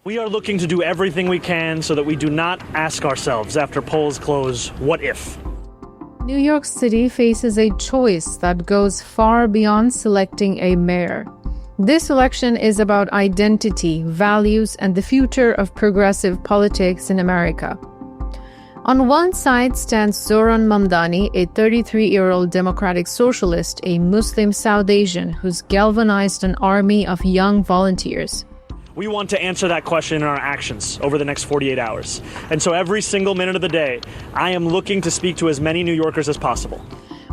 We are looking to do everything we can so that we do not ask ourselves after polls close, what if? New York City faces a choice that goes far beyond selecting a mayor. This election is about identity, values, and the future of progressive politics in America. On one side stands Zoran Mamdani, a 33-year-old democratic socialist, a Muslim South Asian who's galvanized an army of young volunteers. We want to answer that question in our actions over the next 48 hours. And so every single minute of the day, I am looking to speak to as many New Yorkers as possible.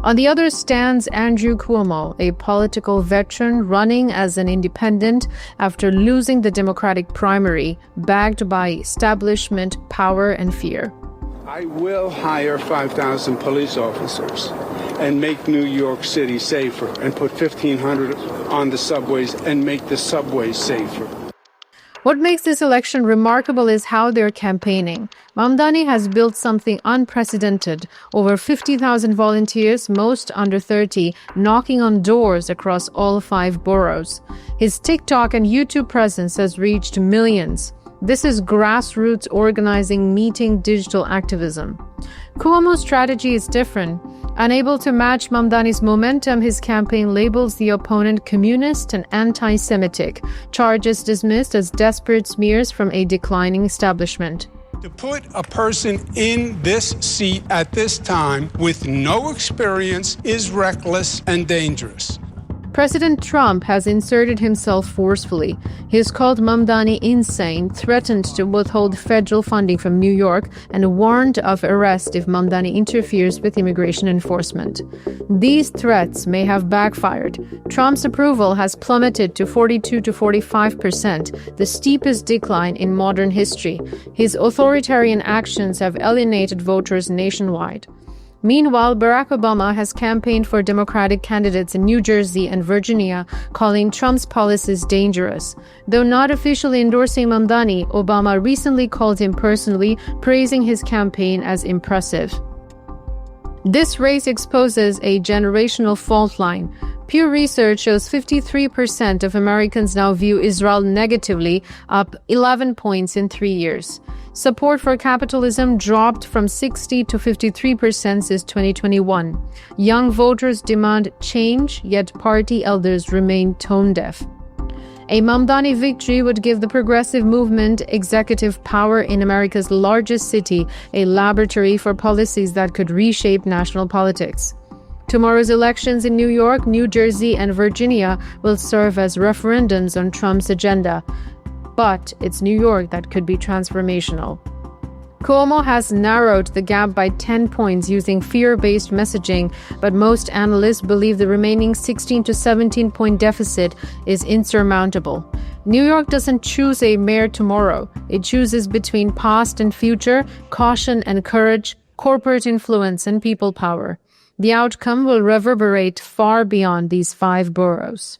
On the other stands Andrew Cuomo, a political veteran running as an independent after losing the Democratic primary, backed by establishment, power, and fear. I will hire 5,000 police officers and make New York City safer and put 1,500 on the subways and make the subways safer. What makes this election remarkable is how they're campaigning. Mamdani has built something unprecedented. Over 50,000 volunteers, most under 30, knocking on doors across all 5 boroughs. His TikTok and YouTube presence has reached millions. This is grassroots organizing meeting digital activism. Cuomo's strategy is different. Unable to match Mamdani's momentum, his campaign labels the opponent communist and anti-Semitic, charges dismissed as desperate smears from a declining establishment. To put a person in this seat at this time with no experience is reckless and dangerous. President Trump has inserted himself forcefully. He has called Mamdani insane, threatened to withhold federal funding from New York, and warned of arrest if Mamdani interferes with immigration enforcement. These threats may have backfired. Trump's approval has plummeted to 42 to 45%, the steepest decline in modern history. His authoritarian actions have alienated voters nationwide. Meanwhile, Barack Obama has campaigned for Democratic candidates in New Jersey and Virginia, calling Trump's policies dangerous. Though not officially endorsing Mamdani, Obama recently called him personally, praising his campaign as impressive. This race exposes a generational fault line. Pew Research shows 53% of Americans now view Israel negatively, up 11 points in 3 years. Support for capitalism dropped from 60 to 53% since 2021. Young voters demand change, yet party elders remain tone-deaf. A Mamdani victory would give the progressive movement executive power in America's largest city, a laboratory for policies that could reshape national politics. Tomorrow's elections in New York, New Jersey, and Virginia will serve as referendums on Trump's agenda. But it's New York that could be transformational. Cuomo has narrowed the gap by 10 points using fear-based messaging, but most analysts believe the remaining 16 to 17-point deficit is insurmountable. New York doesn't choose a mayor tomorrow. It chooses between past and future, caution and courage, corporate influence and people power. The outcome will reverberate far beyond these 5 boroughs.